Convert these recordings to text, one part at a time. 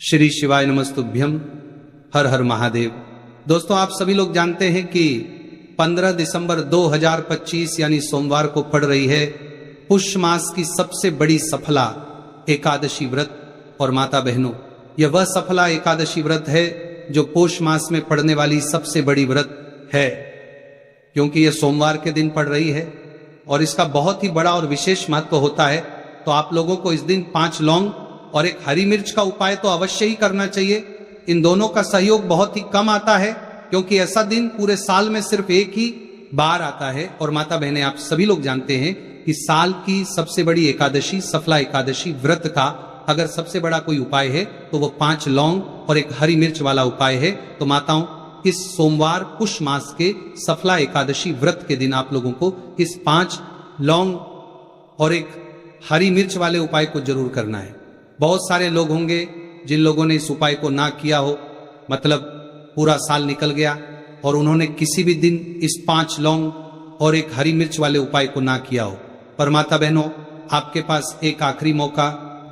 श्री शिवाय नमस्तुभ्यम। हर हर महादेव। दोस्तों, आप सभी लोग जानते हैं कि 15 दिसंबर 2025 यानी सोमवार को पड़ रही है पुष्य मास की सबसे बड़ी सफला एकादशी व्रत। और माता बहनों, यह वह सफला एकादशी व्रत है जो पोष मास में पड़ने वाली सबसे बड़ी व्रत है, क्योंकि यह सोमवार के दिन पड़ रही है और इसका बहुत ही बड़ा और विशेष महत्व होता है। तो आप लोगों को इस दिन 5 लौंग और एक हरी मिर्च का उपाय तो अवश्य ही करना चाहिए। इन दोनों का सहयोग बहुत ही कम आता है, क्योंकि ऐसा दिन पूरे साल में सिर्फ एक ही बार आता है। और माता बहनें, आप सभी लोग जानते हैं कि साल की सबसे बड़ी एकादशी, सफला एकादशी व्रत का अगर सबसे बड़ा कोई उपाय है तो वो 5 लौंग और एक हरी मिर्च वाला उपाय है। तो माताओं, इस सोमवार पुष्य मास के सफला एकादशी व्रत के दिन आप लोगों को इस 5 लौंग और एक हरी मिर्च वाले उपाय को जरूर करना है। बहुत सारे लोग होंगे जिन लोगों ने इस उपाय को ना किया हो, मतलब पूरा साल निकल गया और उन्होंने किसी भी दिन इस 5 लौंग और एक हरी मिर्च वाले उपाय को ना किया हो। पर माता बहनों, आपके पास एक आखिरी मौका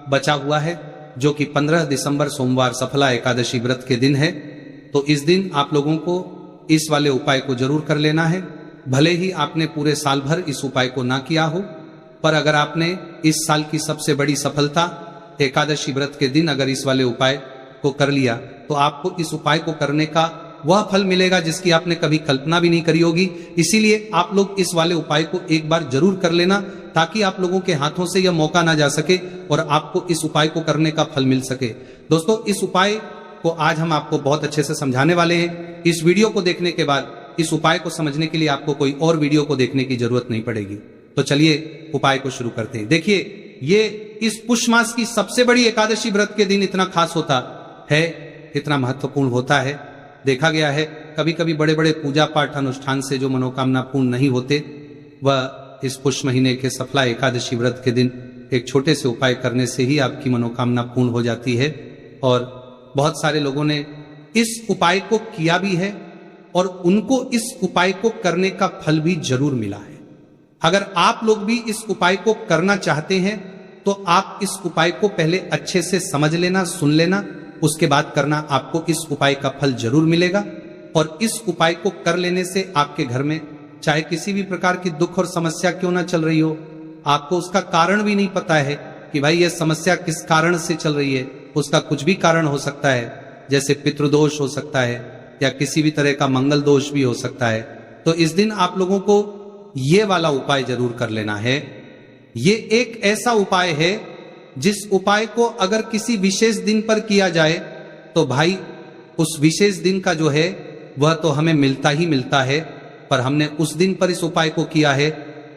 बचा हुआ है, जो कि 15 दिसंबर सोमवार सफला एकादशी व्रत के दिन है। तो इस दिन आप लोगों को इस वाले उपाय को जरूर कर लेना है। भले ही आपने पूरे साल भर इस उपाय को ना किया हो, पर अगर आपने इस साल की सबसे बड़ी सफलता एकादशी व्रत के दिन अगर इस वाले उपाय को कर लिया, तो आपको इस उपाय को करने का वह फल मिलेगा जिसकी आपने कभी कल्पना भी नहीं करी होगी। इसीलिए आप लोग इस वाले उपाय को एक बार जरूर कर लेना, ताकि आप लोगों के हाथों से यह मौका ना जा सके और आपको इस उपाय को करने का फल मिल सके। दोस्तों, इस उपाय को आज हम आपको बहुत अच्छे से समझाने वाले हैं। इस वीडियो को देखने के बाद इस उपाय को समझने के लिए आपको कोई और वीडियो को देखने की जरूरत नहीं पड़ेगी। तो चलिए उपाय को शुरू करते हैं। देखिए, ये इस पुष्य मास की सबसे बड़ी एकादशी व्रत के दिन इतना खास होता है, इतना महत्वपूर्ण होता है। देखा गया है कभी कभी बड़े बड़े पूजा पाठ अनुष्ठान से जो मनोकामना पूर्ण नहीं होते, वह इस पुष्य महीने के सफला एकादशी व्रत के दिन एक छोटे से उपाय करने से ही आपकी मनोकामना पूर्ण हो जाती है। और बहुत सारे लोगों ने इस उपाय को किया भी है और उनको इस उपाय को करने का फल भी जरूर मिला है। अगर आप लोग भी इस उपाय को करना चाहते हैं तो आप इस उपाय को पहले अच्छे से समझ लेना, सुन लेना, उसके बाद करना। आपको इस उपाय का फल जरूर मिलेगा। और इस उपाय को कर लेने से आपके घर में चाहे किसी भी प्रकार की दुख और समस्या क्यों ना चल रही हो, आपको उसका कारण भी नहीं पता है कि भाई यह समस्या किस कारण से चल रही है, उसका कुछ भी कारण हो सकता है, जैसे पितृदोष हो सकता है या किसी भी तरह का मंगल दोष भी हो सकता है। तो इस दिन आप लोगों को ये वाला उपाय जरूर कर लेना है। ये एक ऐसा उपाय है जिस उपाय को अगर किसी विशेष दिन पर किया जाए तो भाई उस विशेष दिन का जो है वह तो हमें मिलता ही मिलता है, पर हमने उस दिन पर इस उपाय को किया है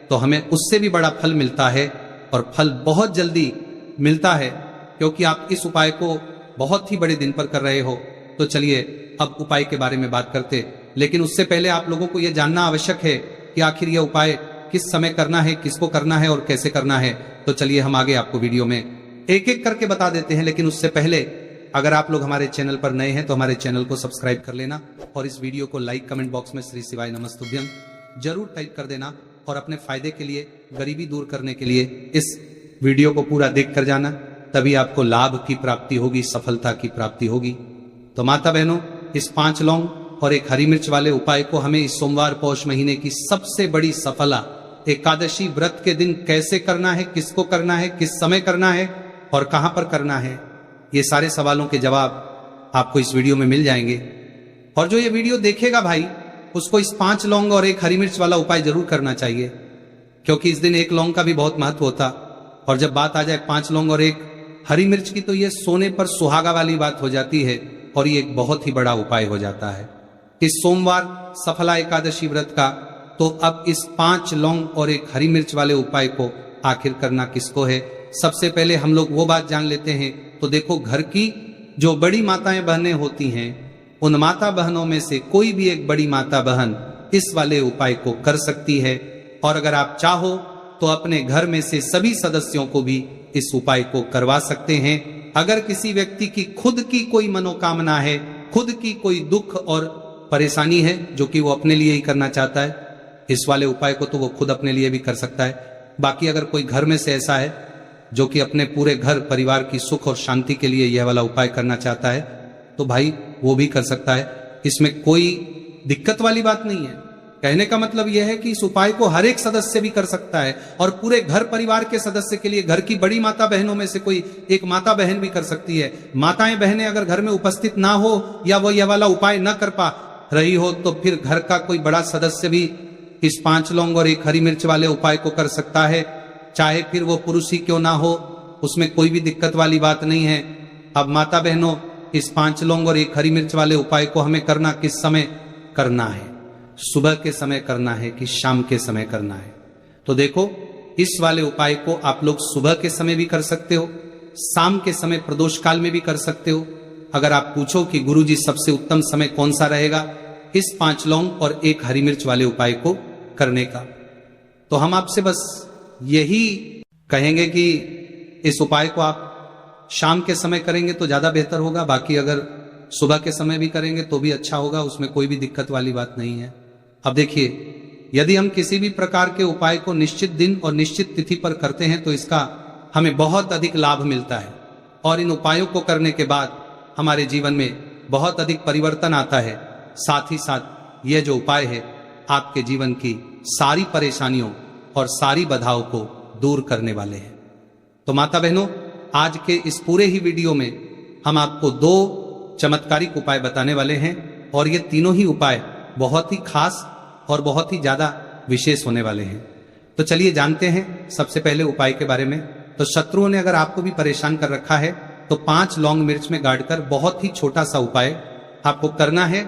तो हमें उससे भी बड़ा फल मिलता है, और फल बहुत जल्दी मिलता है, क्योंकि आप इस उपाय को बहुत ही बड़े दिन पर कर रहे हो। तो चलिए अब उपाय के बारे में बात करते, लेकिन उससे पहले आप लोगों को यह जानना आवश्यक है कि आखिर यह उपाय किस समय करना है, किसको करना है और कैसे करना है। तो चलिए हम आगे आपको वीडियो में एक एक करके बता देते हैं। लेकिन उससे पहले अगर आप लोग हमारे चैनल पर नए हैं तो हमारे चैनल को सब्सक्राइब कर लेना और इस वीडियो को लाइक, कमेंट बॉक्स में श्री शिवाय नमस्तुभ्यम जरूर टाइप कर देना। और अपने फायदे के लिए, गरीबी दूर करने के लिए इस वीडियो को पूरा देख कर जाना, तभी आपको लाभ की प्राप्ति होगी, सफलता की प्राप्ति होगी। तो माता बहनों, इस 5 लौंग और एक हरी मिर्च वाले उपाय को हमें इस सोमवार पौष महीने की सबसे बड़ी सफला एकादशी व्रत के दिन कैसे करना है, किसको करना है, किस समय करना है और कहां पर करना है, ये सारे सवालों के जवाब आपको इस वीडियो में मिल जाएंगे। और जो ये वीडियो देखेगा भाई, उसको इस 5 लौंग और एक हरी मिर्च वाला उपाय जरूर करना चाहिए, क्योंकि इस दिन एक लौंग का भी बहुत महत्व होता। और जब बात आ जाए 5 लौंग और एक हरी मिर्च की, तो ये सोने पर सुहागा वाली बात हो जाती है और ये एक बहुत ही बड़ा उपाय हो जाता है इस सोमवार सफला एकादशी व्रत का। तो अब इस 5 लौंग और एक हरी मिर्च वाले उपाय को आखिर करना किसको है, सबसे पहले हम लोग वो बात जान लेते हैं। तो देखो, घर की जो बड़ी माताएं बहनें होती हैं, उन माता बहनों में से कोई भी एक बड़ी माता बहन इस वाले उपाय को कर सकती है। और अगर आप चाहो तो अपने घर में से सभी सदस्यों को भी इस उपाय को करवा सकते हैं। अगर किसी व्यक्ति की खुद की कोई मनोकामना है, खुद की कोई दुख और परेशानी है जो कि वो अपने लिए ही करना चाहता है, इस वाले उपाय को तो वो खुद अपने लिए भी कर सकता है। बाकी अगर कोई घर में से ऐसा है जो कि अपने पूरे घर परिवार की सुख और शांति के लिए यह वाला उपाय करना चाहता है, तो भाई वो भी कर सकता है। इसमें कोई दिक्कत वाली बात नहीं है। कहने का मतलब यह है कि इस उपाय को हर एक सदस्य भी कर सकता है और पूरे घर परिवार के सदस्य के लिए, घर की बड़ी माता बहनों में से कोई एक माता बहन भी कर सकती है। माताएं बहनें अगर घर में उपस्थित ना हो या वो यह वाला उपाय न कर पा रही हो, तो फिर घर का कोई बड़ा सदस्य भी इस 5 लौंग और 1 हरी मिर्च वाले उपाय को कर सकता है, चाहे फिर वो पुरुष ही क्यों ना हो, उसमें कोई भी दिक्कत वाली बात नहीं है। अब माता बहनों, इस 5 लौंग और 1 हरी मिर्च वाले उपाय को हमें करना किस समय करना है? सुबह के समय करना है कि शाम के समय करना है? तो देखो, इस वाले उपाय को आप लोग सुबह के समय भी कर सकते हो, शाम के समय प्रदोष काल में भी कर सकते हो। अगर आप पूछो कि गुरुजी सबसे उत्तम समय कौन सा रहेगा इस 5 लौंग और 1 हरी मिर्च वाले उपाय को करने का, तो हम आपसे बस यही कहेंगे कि इस उपाय को आप शाम के समय करेंगे तो ज्यादा बेहतर होगा। बाकी अगर सुबह के समय भी करेंगे तो भी अच्छा होगा, उसमें कोई भी दिक्कत वाली बात नहीं है। अब देखिए, यदि हम किसी भी प्रकार के उपाय को निश्चित दिन और निश्चित तिथि पर करते हैं तो इसका हमें बहुत अधिक लाभ मिलता है और इन उपायों को करने के बाद हमारे जीवन में बहुत अधिक परिवर्तन आता है। साथ ही साथ यह जो उपाय है आपके जीवन की सारी परेशानियों और सारी बाधाओं को दूर करने वाले हैं। तो माता बहनों, आज के इस पूरे ही वीडियो में हम आपको 2 चमत्कारिक उपाय बताने वाले हैं और ये तीनों ही उपाय बहुत ही खास और बहुत ही ज्यादा विशेष होने वाले हैं। तो चलिए जानते हैं सबसे पहले उपाय के बारे में। तो शत्रुओं ने अगर आपको भी परेशान कर रखा है तो 5 लौंग मिर्च में गाड़कर बहुत ही छोटा सा उपाय आपको करना है।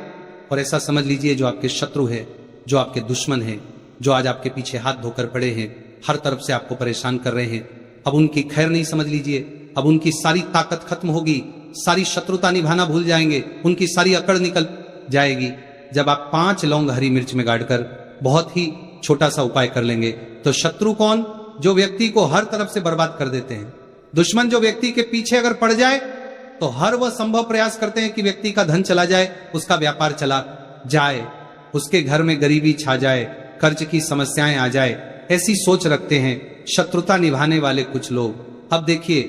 और ऐसा समझ लीजिए, जो आपके शत्रु है, जो आपके दुश्मन है, जो आज आपके पीछे हाथ धोकर पड़े हैं, हर तरफ से आपको परेशान कर रहे हैं, अब उनकी खैर नहीं समझ लीजिए, अब उनकी सारी ताकत खत्म होगी, सारी शत्रुता निभाना भूल जाएंगे, उनकी सारी अकड़ निकल जाएगी जब आप 5 लौंग हरी मिर्च में गाड़कर बहुत ही छोटा सा उपाय कर लेंगे। तो शत्रु कौन? जो व्यक्ति को हर तरफ से बर्बाद कर देते हैं। दुश्मन जो व्यक्ति के पीछे अगर पड़ जाए तो हर वह संभव प्रयास करते हैं कि व्यक्ति का धन चला जाए, उसका व्यापार चला जाए, उसके घर में गरीबी छा जाए, कर्ज की समस्याएं आ जाए, ऐसी सोच रखते हैं शत्रुता निभाने वाले कुछ लोग। अब देखिए,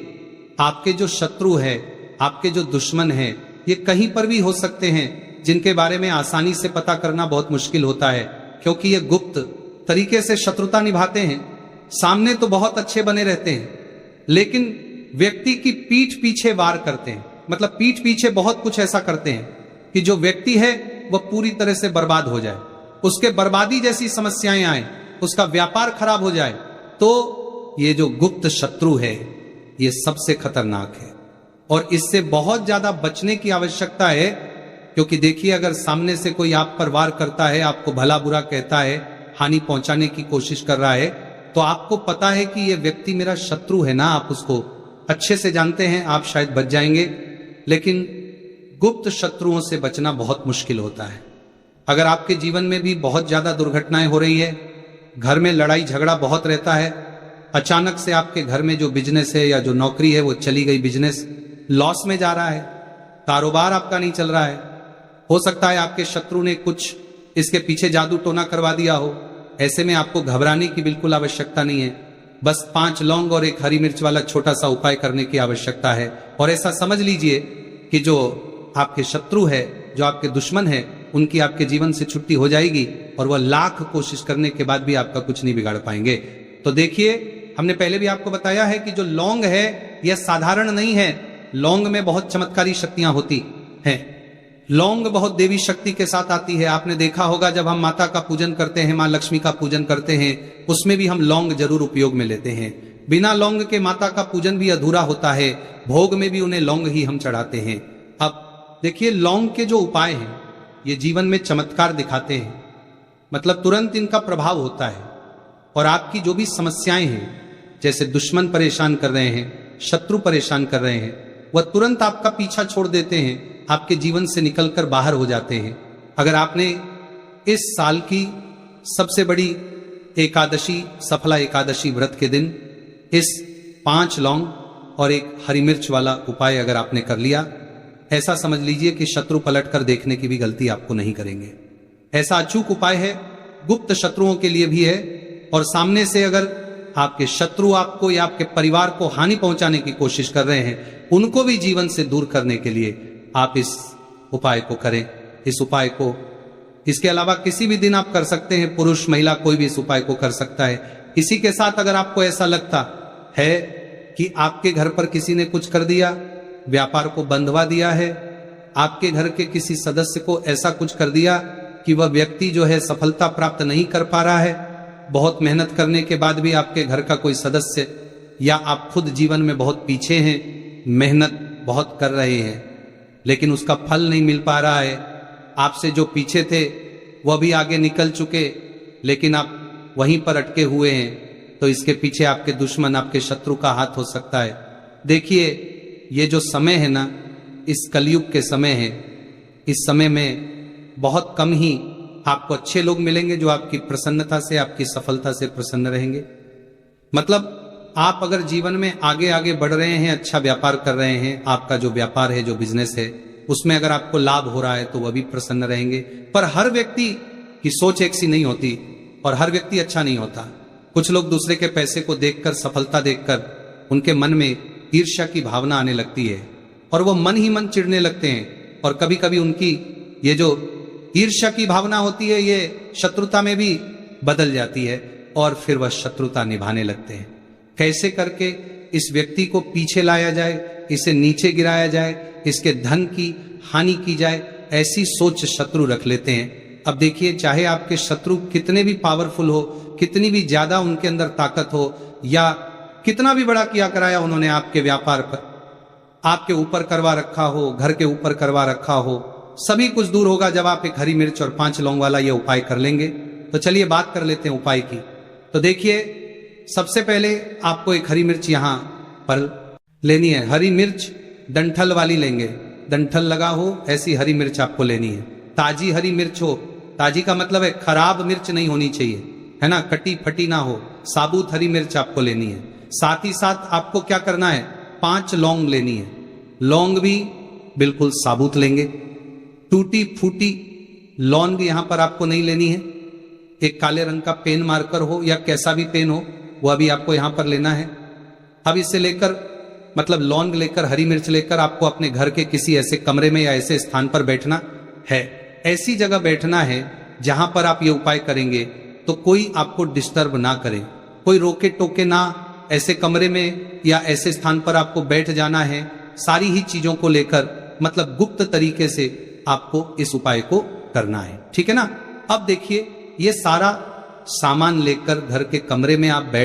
आपके जो शत्रु है, आपके जो दुश्मन है, ये कहीं पर भी हो सकते हैं, जिनके बारे में आसानी से पता करना बहुत मुश्किल होता है, क्योंकि ये गुप्त तरीके से शत्रुता निभाते हैं। सामने तो बहुत अच्छे बने रहते हैं, लेकिन व्यक्ति की पीठ पीछे वार करते हैं। मतलब पीठ पीछे बहुत कुछ ऐसा करते हैं कि जो व्यक्ति है वह पूरी तरह से बर्बाद हो जाए, उसके बर्बादी जैसी समस्याएं आए, उसका व्यापार खराब हो जाए। तो ये जो गुप्त शत्रु है ये सबसे खतरनाक है और इससे बहुत ज्यादा बचने की आवश्यकता है। क्योंकि देखिए, अगर सामने से कोई आप पर वार करता है, आपको भला बुरा कहता है, हानि पहुंचाने की कोशिश कर रहा है, तो आपको पता है कि यह व्यक्ति मेरा शत्रु है ना, आप उसको अच्छे से जानते हैं, आप शायद बच जाएंगे। लेकिन गुप्त शत्रुओं से बचना बहुत मुश्किल होता है। अगर आपके जीवन में भी बहुत ज्यादा दुर्घटनाएं हो रही है, घर में लड़ाई झगड़ा बहुत रहता है, अचानक से आपके घर में जो बिजनेस है या जो नौकरी है वो चली गई, बिजनेस लॉस में जा रहा है, कारोबार आपका नहीं चल रहा है, हो सकता है आपके शत्रु ने कुछ इसके पीछे जादू टोना करवा दिया हो। ऐसे में आपको घबराने की बिल्कुल आवश्यकता नहीं है, बस 5 लौंग और 1 हरी मिर्च वाला छोटा सा उपाय करने की आवश्यकता है। और ऐसा समझ लीजिए कि जो आपके शत्रु है, जो आपके दुश्मन है, उनकी आपके जीवन से छुट्टी हो जाएगी और वह लाख कोशिश करने के बाद भी आपका कुछ नहीं बिगाड़ पाएंगे। तो देखिए, हमने पहले भी आपको बताया है कि जो लौंग है यह साधारण नहीं है, लौंग में बहुत चमत्कारी शक्तियां होती हैं। लौंग बहुत देवी शक्ति के साथ आती है। आपने देखा होगा जब हम माता का पूजन करते हैं, मां लक्ष्मी का पूजन करते हैं, उसमें भी हम लौंग जरूर उपयोग में लेते हैं। बिना लौंग के माता का पूजन भी अधूरा होता है, भोग में भी उन्हें लौंग ही हम चढ़ाते हैं। अब देखिए, लौंग के जो उपाय हैं ये जीवन में चमत्कार दिखाते हैं, मतलब तुरंत इनका प्रभाव होता है और आपकी जो भी समस्याएं हैं, जैसे दुश्मन परेशान कर रहे हैं, शत्रु परेशान कर रहे हैं, वह तुरंत आपका पीछा छोड़ देते हैं, आपके जीवन से निकलकर बाहर हो जाते हैं। अगर आपने इस साल की सबसे बड़ी एकादशी, सफला एकादशी व्रत के दिन इस 5 लौंग और 1 हरी मिर्च वाला उपाय अगर आपने कर लिया, ऐसा समझ लीजिए कि शत्रु पलट कर देखने की भी गलती आपको नहीं करेंगे। ऐसा अचूक उपाय है, गुप्त शत्रुओं के लिए भी है और सामने से अगर आपके शत्रु आपको या आपके परिवार को हानि पहुंचाने की कोशिश कर रहे हैं, उनको भी जीवन से दूर करने के लिए आप इस उपाय को करें। इस उपाय को इसके अलावा किसी भी दिन आप कर सकते हैं, पुरुष महिला कोई भी इस उपाय को कर सकता है। इसी के साथ अगर आपको ऐसा लगता है कि आपके घर पर किसी ने कुछ कर दिया, व्यापार को बंधवा दिया है, आपके घर के किसी सदस्य को ऐसा कुछ कर दिया कि वह व्यक्ति जो है सफलता प्राप्त नहीं कर पा रहा है, बहुत मेहनत करने के बाद भी आपके घर का कोई सदस्य या आप खुद जीवन में बहुत पीछे हैं, मेहनत बहुत कर रहे हैं लेकिन उसका फल नहीं मिल पा रहा है, आपसे जो पीछे थे वह भी आगे निकल चुके लेकिन आप वहीं पर अटके हुए हैं, तो इसके पीछे आपके दुश्मन, आपके शत्रु का हाथ हो सकता है। देखिए, ये जो समय है ना, इस कलयुग के समय है, इस समय में बहुत कम ही आपको अच्छे लोग मिलेंगे जो आपकी प्रसन्नता से, आपकी सफलता से प्रसन्न रहेंगे। मतलब आप अगर जीवन में आगे आगे बढ़ रहे हैं, अच्छा व्यापार कर रहे हैं, आपका जो व्यापार है, जो बिजनेस है, उसमें अगर आपको लाभ हो रहा है तो वह भी प्रसन्न रहेंगे। पर हर व्यक्ति की सोच एक सी नहीं होती और हर व्यक्ति अच्छा नहीं होता। कुछ लोग दूसरे के पैसे को देखकर, सफलता देखकर उनके मन में ईर्ष्या की भावना आने लगती है और वो मन ही मन चिढ़ने लगते हैं और कभी कभी उनकी ये जो ईर्ष्या की भावना होती है ये शत्रुता में भी बदल जाती है और फिर वह शत्रुता निभाने लगते हैं। कैसे करके इस व्यक्ति को पीछे लाया जाए, इसे नीचे गिराया जाए, इसके धन की हानि की जाए, ऐसी सोच शत्रु रख लेते हैं। अब देखिए, चाहे आपके शत्रु कितने भी पावरफुल हो, कितनी भी ज्यादा उनके अंदर ताकत हो या कितना भी बड़ा किया कराया उन्होंने आपके व्यापार पर, आपके ऊपर करवा रखा हो, घर के ऊपर करवा रखा हो, सभी कुछ दूर होगा जब आप एक हरी मिर्च और 5 लौंग वाला ये उपाय कर लेंगे। तो चलिए बात कर लेते हैं उपाय की। तो देखिए, सबसे पहले आपको एक हरी मिर्च यहां पर लेनी है। हरी मिर्च डंठल वाली लेंगे, डंठल लगा हो ऐसी हरी मिर्च आपको लेनी है। ताजी हरी मिर्च हो, ताजी का मतलब है खराब मिर्च नहीं होनी चाहिए, है ना, कटी फटी ना हो, साबुत हरी मिर्च आपको लेनी है। साथ ही साथ आपको क्या करना है, 5 लौंग लेनी है। लौंग भी बिल्कुल साबुत लेंगे, टूटी फूटी लौंग यहां पर आपको नहीं लेनी है। एक काले रंग का पेन मार्कर हो या कैसा भी पेन हो वह भी आपको यहां पर लेना है। अब इसे लेकर, मतलब लौंग लेकर, हरी मिर्च लेकर आपको अपने घर के किसी ऐसे कमरे में या ऐसे स्थान पर बैठना है। ऐसी जगह बैठना है जहां पर आप ये उपाय करेंगे तो कोई आपको डिस्टर्ब ना करे, कोई रोके टोके ना, ऐसे कमरे में या ऐसे स्थान पर आपको बैठ जाना है। सारी ही चीजों को लेकर, मतलब गुप्त तरीके से आपको इस उपाय को करना है, ठीक है ना। अब देखिए, ये सारा सामान लेकर घर के कमरे में आप बैठ